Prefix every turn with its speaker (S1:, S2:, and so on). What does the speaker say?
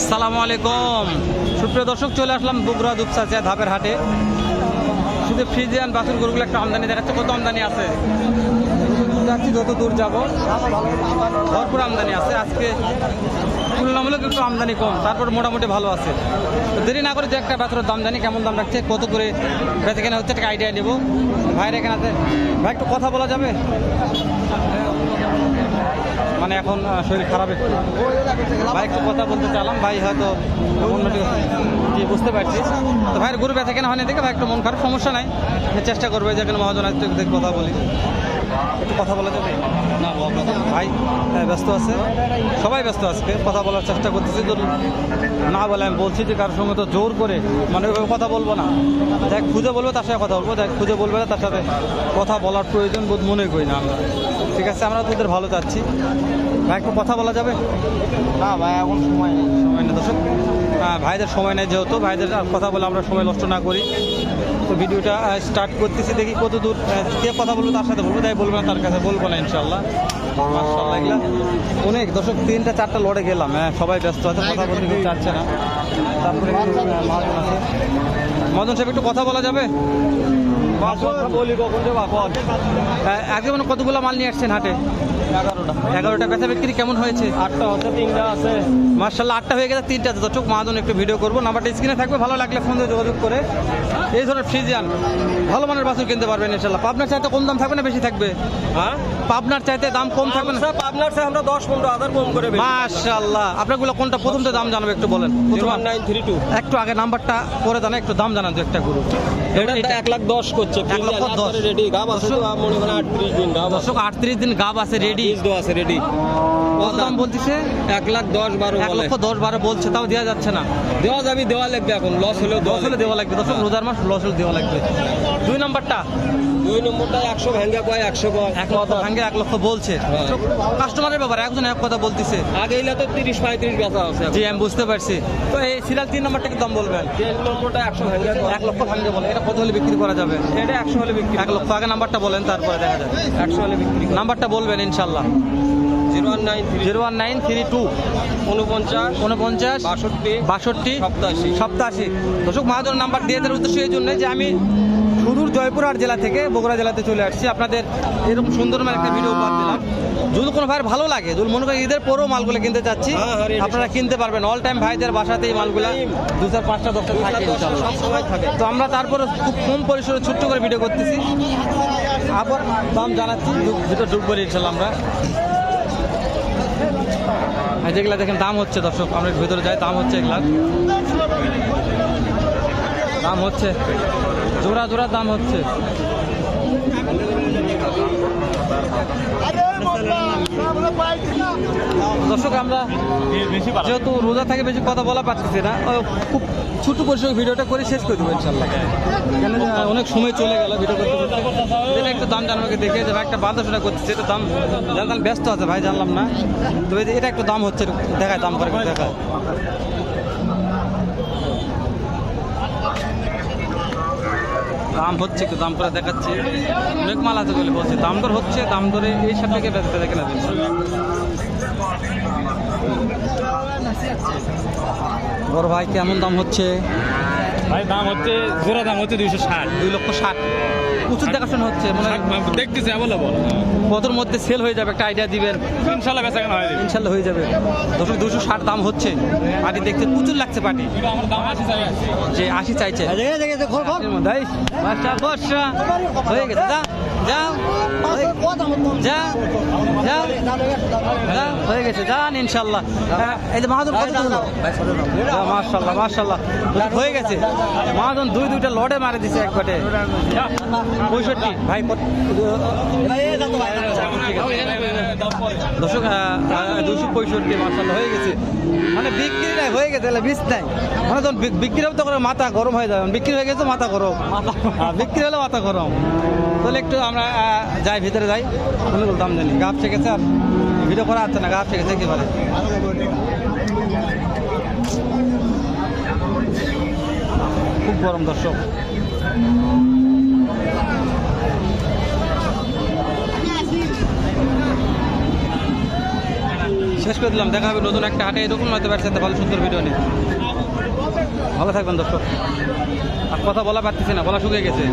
S1: আসসালামু আলাইকুম সুপ্রিয় দর্শক, চলে আসলাম বগুড়া দুপচাচিয়া ধাপের হাটে। শুধু ফ্রিজিয়ান বাছুর গরুগুলো একটা আমদানি দেখাচ্ছে। কত আমদানি আছে যাচ্ছি, যত দূর যাব ভরপুর আমদানি আছে। আজকে তুলনামূলক একটু আমদানি কম, তারপর মোটামুটি ভালো আছে। দেরি না করে যে একটা বাছুরের দাম জানি, কেমন দাম রাখছে, কত করে বেঁচে কেনা হচ্ছে, একটা আইডিয়া নেব। ভাইরা এখানে আছে, ভাই একটু কথা বলা যাবে? মানে এখন শরীর খারাপ একটু, ভাই একটু কথা বলতে চাইলাম। ভাই হয়তো কি বুঝতে পারছি তো, ভাইয়ের গরু ব্যথা কেনা হয়নি দেখে ভাই একটু মন খারাপ। সমস্যা নাই, চেষ্টা করবে যে কোনো মহাজন আসতে কথা বলি, একটু কথা বলা যাবে না? ভাই ব্যস্ত আছে, সবাই ব্যস্ত আজকে, কথা বলার চেষ্টা করতেছি। তো না বলে আমি বলছি যে কারোর সঙ্গে তো জোর করে মানে ওইভাবে কথা বলবো না। দেখ খুঁজে বলবো তার সাথে কথা বলবো, দেখ খুঁজে বলবে না তার সাথে কথা বলার প্রয়োজন বোধ মনে করি না আমরা। ঠিক আছে, আমরা তোদের ভালো চাচ্ছি। ভাই একটু কথা বলা যাবে?
S2: না ভাই, এখন সময় নেই।
S1: সময় নেই দর্শক, ভাইদের সময় নেই, যেহেতু ভাইদের কথা বলে আমরা সময় নষ্ট না করি। তো ভিডিওটা স্টার্ট করতেছি, দেখি কত দূর কে কথা বলবো তার সাথে বলবো, তাই বলবো না তার কাছে বলবো না ইনশাল্লাহ। মাশাআল্লাহ, এগুলা অনেক দর্শক, 3টা-4টা লড়ে গেলাম। সবাই ব্যস্ত আছে, কথা বলতে কেউ চাচ্ছে না। তারপরে মহাজন আছে, মহাজন সাহেব একটু কথা বলা যাবে? বলি কখন যে বাপন আগে মানে কতগুলো মাল নিয়ে আসছেন হাটে? 11টা। বেচা বিক্রি কেমন হয়েছে?
S2: 8টা হচ্ছে, 3টা আছে।
S1: মার্শাল্লাহ, 8টা হয়ে গেছে, 3টা আছে। দর্শক মহাজন একটু ভিডিও করবো, নাম্বারটা স্ক্রিনে থাকবে, ভালো লাগলে ফোন দিয়ে যোগাযোগ করে এই ধরনের ফ্রিজিয়ান ভালো মানের বাছুর কিনতে পারবেন ইনশাল্লাহ। পাবনার চাইতে কম দাম থাকবে না বেশি থাকবে?
S2: হ্যাঁ,
S1: পাবনার চাইতে দাম কম থাকবে না?
S2: আপনার সাথে আমরা 10-15 হাজার কম করে বেচি।
S1: মাশাআল্লাহ, আপনারগুলো কোনটা প্রথমটা দাম জানাবে একটু বলেন।
S2: 01932
S1: একটু আগে নাম্বারটা পরে জানা, একটু দাম জানান তো একটা গরু।
S2: এটা 1,10,000 করছে।
S1: 1,10,000
S2: রেডি গাব আছে তো, মনে করেন 38 দিন গাব আছে।
S1: দর্শক 38 দিন গাব আছে রেডি,
S2: আছে রেডি।
S1: কত দাম বলতেছে?
S2: 1,10,12 বলে।
S1: 1,10,12 বলছে, তাও দেওয়া যাচ্ছে না।
S2: দেওয়া যাবে, দেওয়া লাগবে, এখন লস হলেও
S1: লস হলে দেওয়া লাগবে দর্শক, রোজার মাস লস হলে দেওয়া লাগবে। 2 নম্বরটা
S2: 2 নম্বরটা 100 ভাঙ্গা কয়, 100 কয়,
S1: 1 লক্ষ ভাঙ্গে 1 লক্ষ বলছে। কাস্টমারের ব্যাপারে একজন এক কথা বলতেছে।
S2: আগে এলে তো 30-35 বেচা আছে।
S1: জি আমি বুঝতে পারছি। তো এই সিরিয়াল 3 নম্বরটা কি দাম বলবেন?
S2: 3 নম্বরটা 100 ভাঙ্গা কয়,
S1: 1 লক্ষ ভাঙ্গে বলে, এটা কত হলে বিক্রি করা যাবে?
S2: এটা 100 হলে বিক্রি।
S1: 1 লক্ষ আগে নাম্বারটা বলেন, তারপরে দেখা যাবে।
S2: 100 হলে বিক্রি।
S1: নাম্বারটা বলবেন ইনশাল্লাহ।
S2: 01932 49
S1: 62
S2: 87
S1: 87। দর্শক মহাজন নাম্বার দিয়ে দেওয়ার উদ্দেশ্য এই জন্য যে আমি সুদূর জয়পুরহাট জেলা থেকে বগুড়া জেলাতে চলে আসছি, আপনাদের এরকম সুন্দর মানে একটা ভিডিও উপহার দিলাম। যদি কোনো ভাইয়ের ভালো লাগে, যদি মনে করেন ঈদের পরেও মালগুলো কিনতে চাচ্ছি, আপনারা কিনতে পারবেন। অল টাইম ভাইদের বাসাতেই মালগুলা 2-4 5টা 10টা থাকে ইনশাআল্লাহ। তো আমরা তারপরে খুব কম পরিসরে ছোট্ট করে ভিডিও করতেছি, আবার দাম জানাচ্ছি, দুটো ঢুক বলি ইনশাল্লাহ আমরা। যেগুলা দেখেন দাম হচ্ছে দর্শক, আমরা ভিতরে যাই, দাম হচ্ছে এগুলা, দাম হচ্ছে জোড়া জোড়া দাম হচ্ছে। দর্শক আমরা যেহেতু রোজা থেকে বেশি কথা বলা পারতেছি না, খুব ছোট পরিসরে ভিডিওটা করে শেষ করে দেবো ইনশাল্লাহ। এখানে অনেক সময় চলে গেল ভিডিও করতে করতে। এটা একটু দাম জানাবে দেখে যে ভাই একটা বাধ্যশোনা করতেছে, এটা দাম জানলাম ব্যস্ত আছে ভাই, জানলাম না। তো এটা একটু দাম হচ্ছে, দেখায় দাম করে দেখায়। দাম হচ্ছে, একটু দাম করে দেখাচ্ছি। অনেক মাল আছে বলে বলছে, দাম দর হচ্ছে, দাম দরে এই সব থেকে বেঁচতে দেখে না দিচ্ছে। বড় ভাই কেমন দাম হচ্ছে?
S2: ভাই দাম হচ্ছে, জোড়া দাম হচ্ছে 260।
S1: 2,60,000 প্রচুর দেখাশোনা হচ্ছে, মানে
S2: দেখতেছি অ্যাভেলেবল।
S1: কতর মধ্যে সেল হয়ে যাবে একটা আইডিয়া দিবেন?
S2: ইনশাআল্লাহ বেচা কেনা হয়,
S1: ইনশাল্লাহ হয়ে যাবে। 260 দাম হচ্ছে, পাটি দেখতে প্রচুর লাগছে পাটি।
S2: আমার দাম 80 চাই আছে,
S1: যে 80 চাইছে বর্ষা হয়ে গেছে। যাও যাও যাও যাও, হয়ে গেছে, যান ইনশাল্লাহ। এই যে মহাজন মাশাল্লাহ মাশাল্লাহ হয়ে গেছে। মহাজন 2-2টা লড়ে মারে দিছে একবারে। 65 ভাই দর্শক 265 মাশাল্লাহ হয়ে গেছে। মানে বিক্রি নাই হয়ে গেছে, বীজ নাই। মানে তখন বিক্রি হবে তখন মাথা গরম হয়ে যাবে, বিক্রি হয়ে গেছে মাথা গরম, বিক্রি হলে মাথা গরম। তাহলে একটু আমরা যাই, ভিতরে যাই, অনেকগুলো দাম জানি। গাছ ঠেকেছে আর ভিডিও করা যাচ্ছে না, গাছ ঠেকেছে একেবারে। খুব গরম দর্শক। শেষ করে দিলাম। দেখা হবে নতুন একটা হাটে এরকম হয়তো পারছে ভালো সুন্দর ভিডিও নিয়ে। ভালো থাকবেন দর্শক। আর কথা বলা পারতেছি না, গলা শুকিয়ে গেছে।